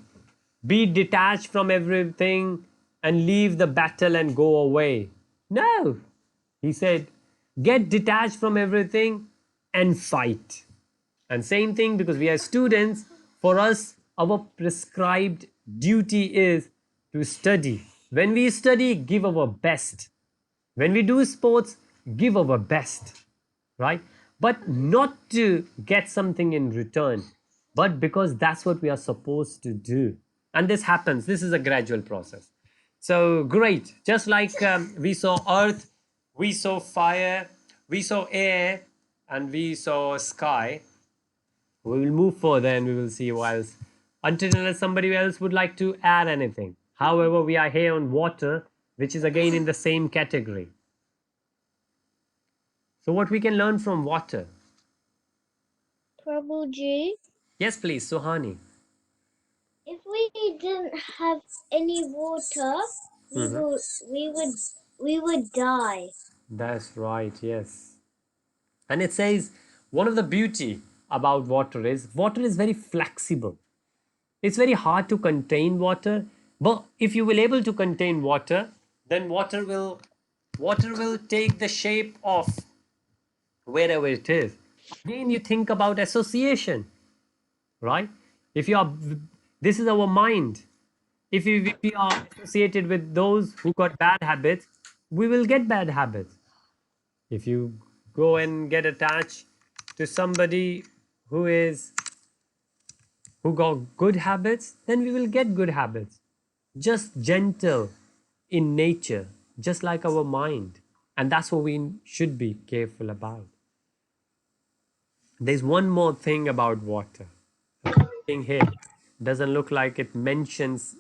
be detached from everything and leave the battle and go away. No. He said, get detached from everything and fight. And same thing, because we are students, for us, our prescribed duty is to study. When we study, give our best. When we do sports, give our best, right? But not to get something in return, but because that's what we are supposed to do. And this happens, this is a gradual process. So great, just like we saw earth, we saw fire, we saw air, and we saw sky. We will move further and we will see what else. Until unless somebody else would like to add anything. However, we are here on water, which is again in the same category. So what we can learn from water? Prabhuji, Yes, please, Suhani. if we didn't have any water, we would die. That's right, yes. And it says one of the beauty about water is very flexible. It's very hard to contain water, but if you will able to contain water, then water will take the shape of wherever it is. Again, you think about association, right? If you are, this is our mind. If we are associated with those who got bad habits, we will get bad habits. If you go and get attached to somebody who is who got good habits, then we will get good habits. Just gentle in nature, just like our mind. And that's what we should be careful about. There's one more thing about water. Thing here doesn't look like it mentions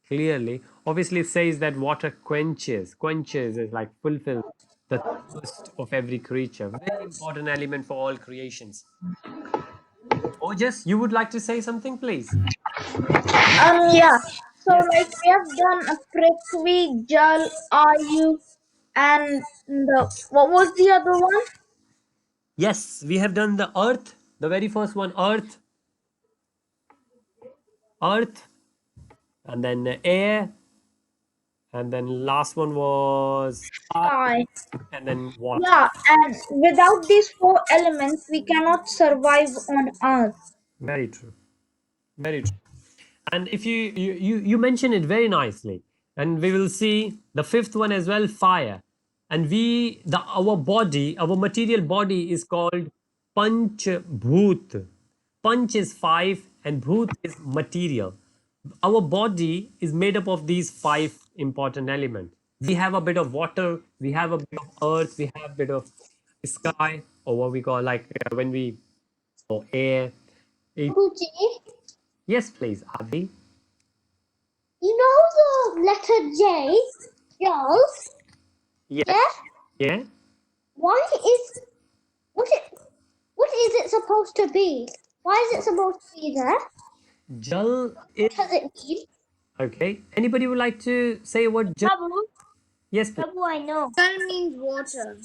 clearly. Obviously, it says that water quenches. Quenches is like fulfill the thirst of every creature. Very important element for all creations. Ojas, you would like to say something, please? Yeah. So Yes. like we have done a Prithvi, Jal, Ayu, and the what was the other one? Yes, we have done the earth, the very first one, earth, and then air, and then last one was sky, Sky. and then water. Yeah, and without these four elements, we cannot survive on Earth. Very true. Very true. And if you mention it very nicely, and we will see the fifth one as well, fire. And our body, our material body is called Panch Bhoot. Panch is five, and Bhoot is material. Our body is made up of these five important elements. We have a bit of water, we have a bit of earth, we have a bit of sky, or what we call like when we or air. It, Babuji, yes, please, Adi. you know the letter J, Jal, Yes. yeah? Yeah. Why is what is it supposed to be? Why is it supposed to be there? Jal What is does it mean? okay. Anybody would like to say what jal? Prabhu, Yes, please. Prabhu, I know. Jal means water.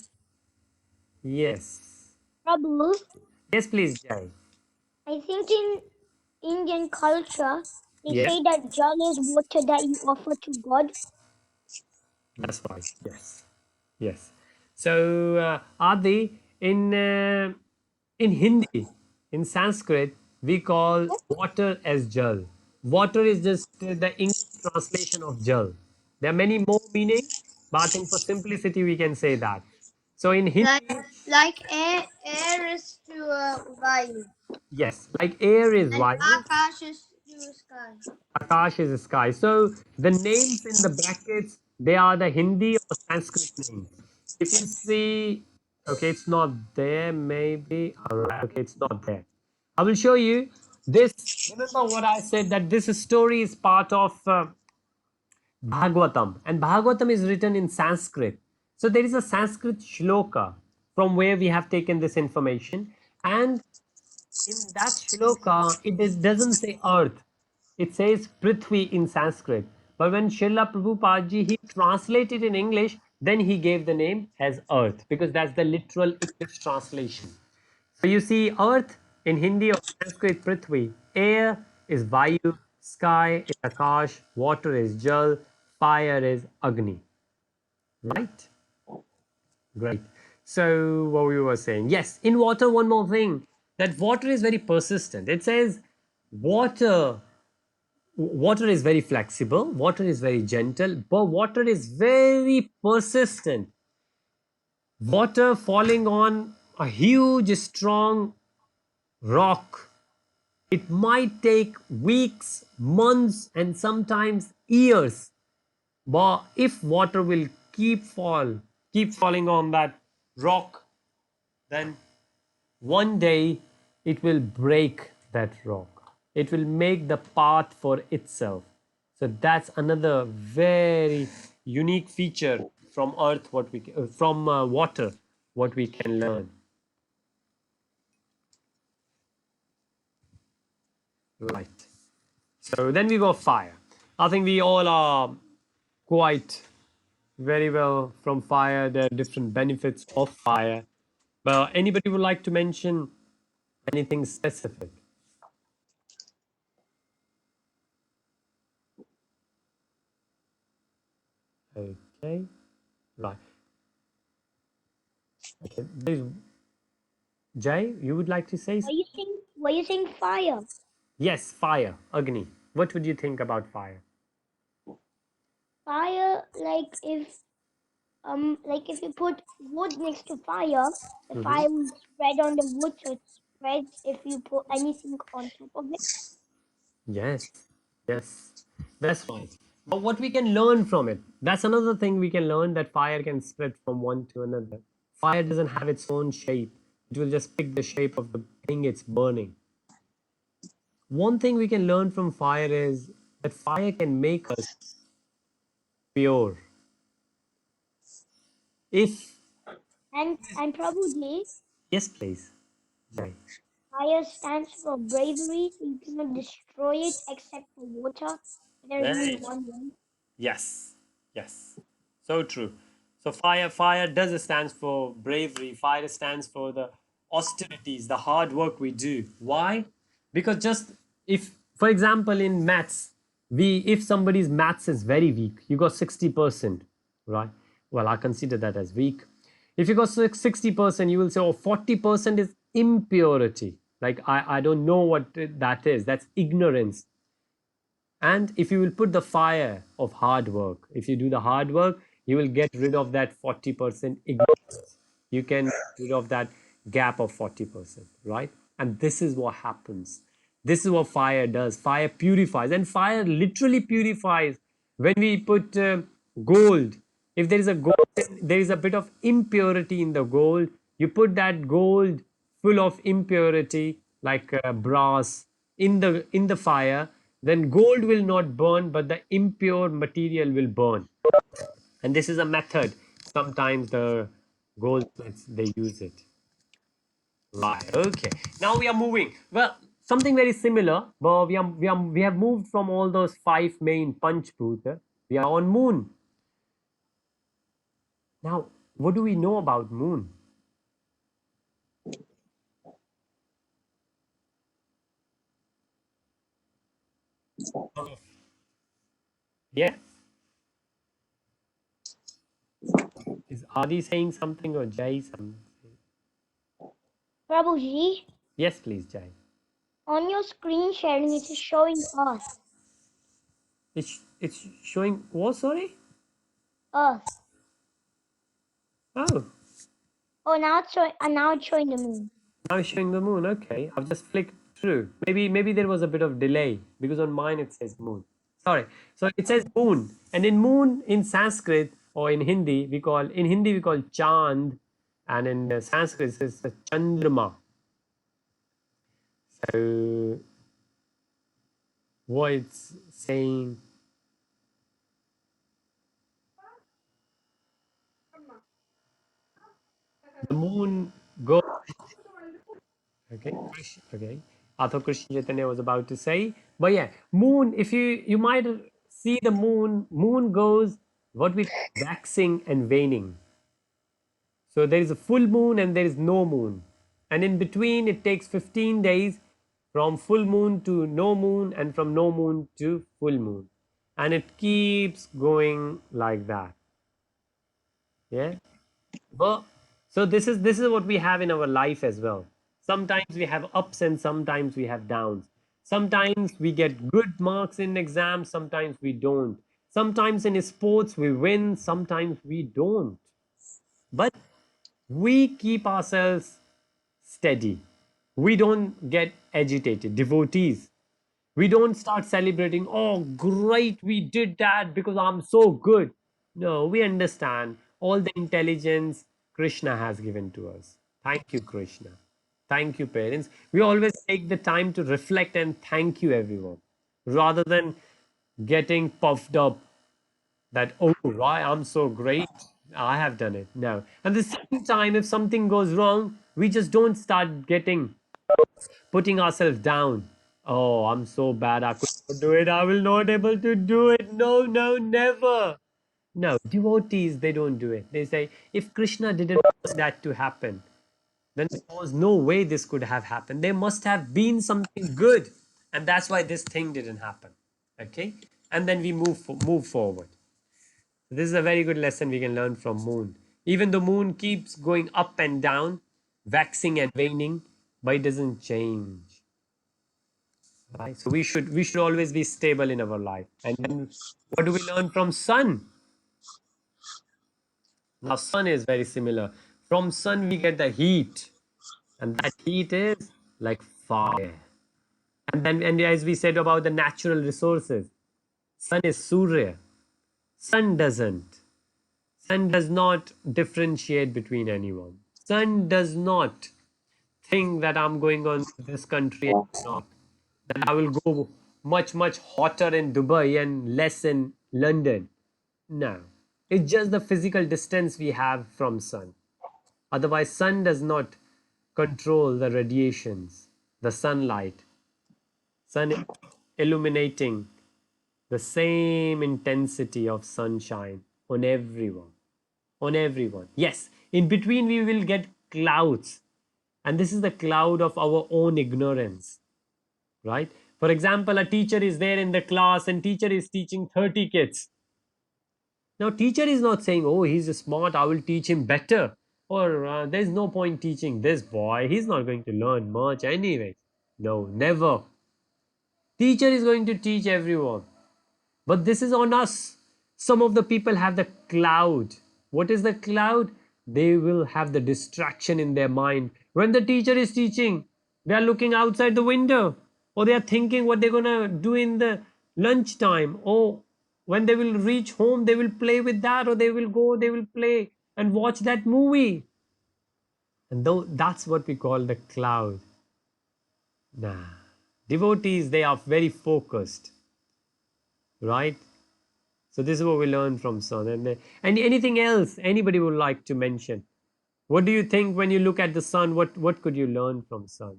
Yes. Prabhu, Yes, please, Jai. I think in Indian culture, they Yes, say that Jal is water that you offer to God. that's right. Yes. Yes. So, Adi, in Hindi, in Sanskrit, we call water as jal. Water is just the English translation of jal. There are many more meanings, but I think for simplicity we can say that. So in Hindi, Like air is to Vayu, yes, like air is and vayu, Akash is to sky. Akash is sky. So the names in the brackets, they are the Hindi or Sanskrit names. If you see, okay, it's not there, maybe. All right, okay, it's not there. I will show you this. Remember what I said that this story is part of Bhagavatam, and Bhagavatam is written in Sanskrit. So there is a Sanskrit shloka from where we have taken this information, and in that shloka, doesn't say earth. It says Prithvi in Sanskrit. But when Srila Prabhupada ji he translated in English, then he gave the name as earth because that's the literal English translation. So you see earth in Hindi or Sanskrit Prithvi, air is Vayu, sky is Akash, water is Jal, fire is Agni. Right? Great. So what we were saying, yes, in water, one more thing, that water is very persistent. It says water, water is very flexible, water is very gentle, but water is very persistent. Water falling on a huge, strong rock, it might take weeks, months, and sometimes years. But if water will keep falling on that rock, then one day it will break that rock. It will make the path for itself. So that's another very unique feature from earth what we from water what we can learn. Right. So then we go fire. I think we all are quite very well from fire. There are different benefits of fire. But anybody would like to mention anything specific? Okay. Right. Okay. There's Jay, you would like to say? Why you saying fire? Yes, fire, Agni. What would you think about fire? Fire, like if you put wood next to fire, the Mhm. fire will spread on the wood, so it spreads if you put anything on top of it. Yes, yes, that's right. But what we can learn from it, that's another thing we can learn, that fire can spread from one to another. Fire doesn't have its own shape, it will just pick the shape of the thing it's burning. One thing we can learn from fire is that fire can make us pure. If, And probably yes, please, Jai. fire stands for bravery, so you cannot destroy it except for water. There's only Very one way. yes, yes, so true. So fire does stands for bravery. Fire stands for the austerities, the hard work we do. Why? Because just if, for example, in maths, we if somebody's maths is very weak, you got 60%, right? Well, I consider that as weak. If you got 60%, you will say, oh, 40% is impurity. Like I don't know what that is. That's ignorance. And if you will put the fire of hard work, if you do the hard work, you will get rid of that 40% ignorance. You can get rid of that gap of 40%, right? And this is what happens. This is what fire does. Fire purifies, and fire literally purifies. When we put gold, if there is a gold, there is a bit of impurity in the gold. You put that gold full of impurity, like brass, in the fire, then gold will not burn, but the impure material will burn. And this is a method. Sometimes the goldsmiths they use it. Right. Okay. Now we are moving. Well, something very similar, but we have moved from all those five main punch bhuta. We are on moon. Now, what do we know about moon? Yeah. Is Adi saying something or Jai something? Prabhuji, Yes, please, Jai. on your screen sharing, it is showing Earth. It's showing what? Sorry. Earth. Oh, Oh, now it's showing the moon. now it's showing the moon. Okay, I've just flicked through. Maybe there was a bit of delay because on mine it says moon. Sorry. So it says moon, and in moon in Sanskrit or in Hindi we call chand, and in Sanskrit it says chandrama. So what it's saying, the moon goes. Okay, okay. I thought Krishna Chaitanya was about to say, but yeah, moon. If you might see the moon, moon goes what we call waxing and waning. So there is a full moon and there is no moon, and in between it takes 15 days from full moon to no moon, and from no moon to full moon, and it keeps going like that. Yeah. But so this is what we have in our life as well. Sometimes we have ups and sometimes we have downs. Sometimes we get good marks in exams, sometimes we don't. Sometimes in sports we win, sometimes we don't. But we keep ourselves steady. We don't get agitated. Devotees, we don't start celebrating, oh, great, we did that because I'm so good. No, we understand all the intelligence Krishna has given to us. Thank you, Krishna. Thank you, parents. We always take the time to reflect and thank you, everyone, rather than getting puffed up that, oh, right, I'm so great. I have done it. No. At the same time, if something goes wrong, we just don't start putting ourselves down. Oh, I'm so bad. I could not do it. I will not able to do it. No, no, never. No, devotees, they don't do it. They say, if Krishna didn't want that to happen, then there was no way this could have happened. There must have been something good. And that's why this thing didn't happen. Okay? And then we move forward. This is a very good lesson we can learn from moon. Even the moon keeps going up and down, waxing and waning, but it doesn't change. Right? So we should always be stable in our life. And then what do we learn from sun? Now sun is very similar. From sun we get the heat, and that heat is like fire. And as we said about the natural resources, sun is Surya. Sun doesn't. Sun does not differentiate between anyone. Sun does not think that I'm going on this country and not. That I will go much, much hotter in Dubai and less in London. No. It's just the physical distance we have from sun. Otherwise, sun does not control the radiations, the sunlight. Sun illuminating the same intensity of sunshine on everyone. On everyone. Yes, in between we will get clouds, and this is the cloud of our own ignorance, right? For example, a teacher is there in the class and teacher is teaching 30 kids. Now, teacher is not saying, oh, he's smart, I will teach him better. Or there's no point teaching this boy, he's not going to learn much anyway. No, never. Teacher is going to teach everyone. But this is on us. Some of the people have the cloud. What is the cloud? They will have the distraction in their mind. When the teacher is teaching, they are looking outside the window, or they are thinking what they're going to do in the lunchtime, or when they will reach home, they will play with that, or they will go, they will play and watch that movie. And though that's what we call the cloud. Nah. Devotees, they are very focused, right? So this is what we learn from sun. And anything else anybody would like to mention? What do you think when you look at the sun? What could you learn from sun?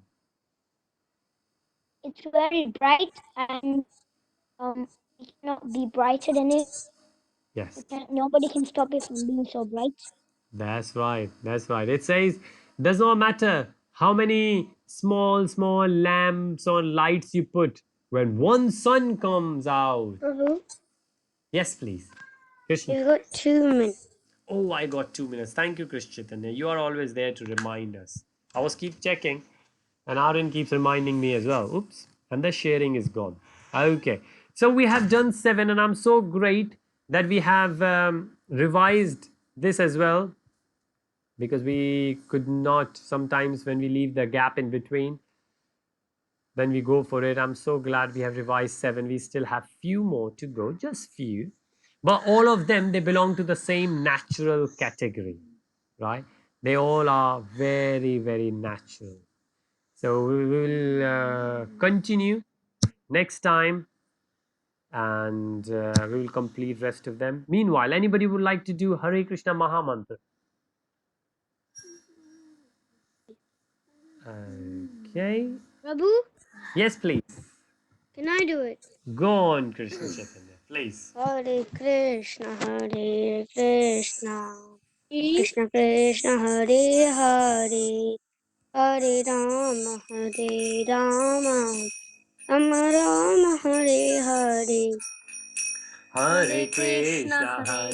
It's very bright, and it cannot be brighter than it. Yes, Nobody can stop it from being so bright. that's right. That's right. It says does not matter how many small lamps or lights you put. When one sun comes out. Prabhu, Yes, please, Krishna. you've got 2 minutes. Oh, I got 2 minutes. Thank you, Chris Chaitanya. You are always there to remind us. I was keep checking, and Aaron keeps reminding me as well. Oops, and the sharing is gone. Okay, so we have done 7, and I'm so great that we have revised this as well, because we could not sometimes when we leave the gap in between, then we go for it. I'm so glad we have revised 7. We still have few more to go, just few, but all of them, they belong to the same natural category, right? They all are very, very natural. So we will continue next time, and we will complete rest of them. Meanwhile, anybody would like to do Hare Krishna Maha Mantra? Okay. Prabhu, Yes, please. can I do it? Go on, Krishna Chaitanya, please. Hare Krishna, Krishna Krishna, Hare Hare, Hare Rama, Rama Rama, Hare Hare. Hare Krishna, Hare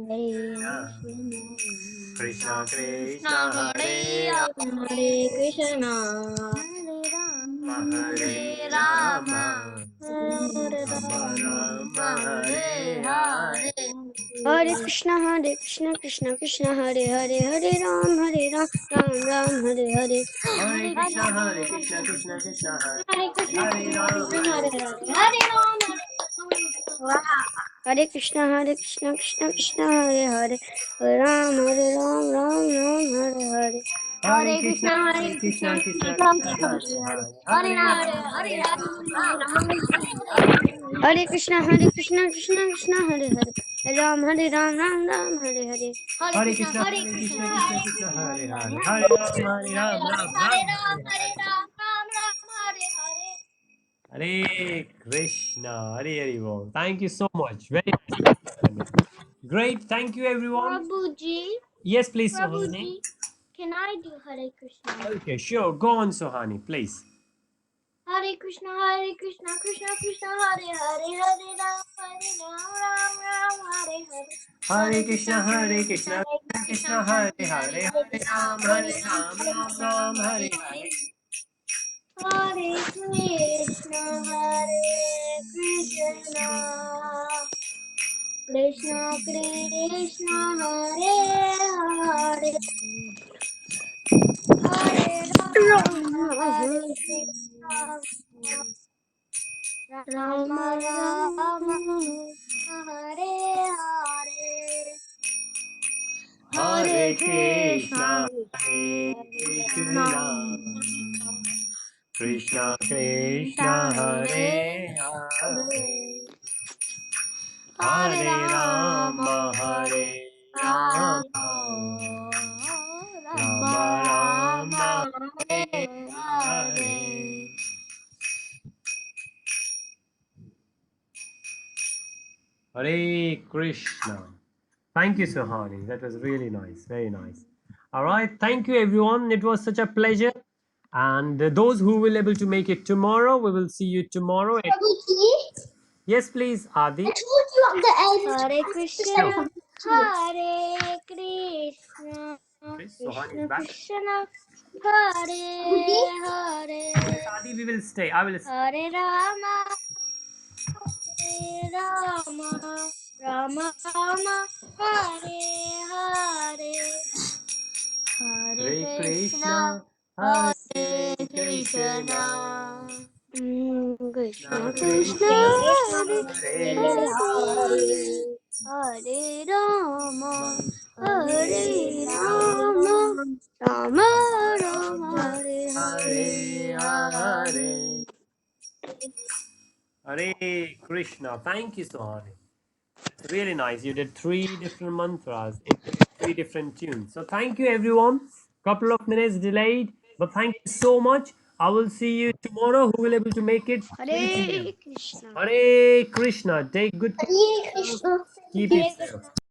Hare Krishna, Krishna Hare Hare Krishna, Rama, Hare Rama, Rama Rama, Hare Hare. Hare Krishna, Krishna Krishna, Hare Hare, Hare Ram, Ram Ram, Hare Hare. Hare Krishna, Krishna Krishna, Hare Krishna, Hare Krishna Rama, Krishna, Hare Hare, Hare Ram, Hare Krishna, Krishna Krishna, Hare Hare, Hare Ram, Ram Ram, Hare Hare. Hare Krishna, Krishna Krishna, Hare Hare, Hare Hare Krishna, Krishna Krishna, Hare Hare, Hare Ram, Ram, Hare Hare. Hare Krishna, Krishna Krishna, Hare Hare, Hare Rama, Ram Hare Krishna, Hare Hare Bol. Thank you so much. Very nice. Great. Thank you, everyone. Prabhuji, Yes, please, Sohani. can I do Hare Krishna? Okay, sure. Go on, Sohani, please. Hare Krishna, Krishna Krishna, Hare Hare, Hare Ram, Ram Ram, Hare Hare. Hare Krishna, Krishna Krishna, Hare Hare, Hare Ram, Hare Ram, Ram Ram, Hare Hare. Hare Krishna, Hare Krishna, Krishna Krishna, Hare Hare, Hare Rama, Hare Rama, Rama Rama, Hare Hare, Hare Krishna, Hare Krishna, Krishna Krishna, Hare Hare, Hare Rama, Hare Rama, Rama Rama, Hare Hare. Hare Krishna. Thank you, Suhani. That was really nice. Very nice. All right. Thank you, everyone. It was such a pleasure. And those who will able to make it tomorrow, we will see you tomorrow. Prabhuji, Yes, please, I Adi. told you at the end Hare to say Sure. Krishna, something to you. Hare Krishna, Please, Suhani is Krishna back. Krishna, Hare Prabhuji, Hare, Yes, Adi, we will stay. I will stay. Hare Rama, Hare Rama, Rama Rama, Hare Hare, Hare Hare Krishna, Krishna, Hare Hare Krishna, Krishna, Krishna Krishna Krishna, Krishna, Hare Hare Hare, Hare. Hare Rama, Hare Hare Rama, Rama, Rama Rama Rama, Rama, Hare Hare Hare. Hare. Hare Krishna. Thank you, Suhani. It's really nice. You did three different mantras in three different tunes. So thank you, everyone. Couple of minutes delayed, but thank you so much. I will see you tomorrow. Who will able to make it? 3 Hare p.m. Krishna. Hare Krishna. Take good care Hare of yourself. Krishna. Keep it Hare safe.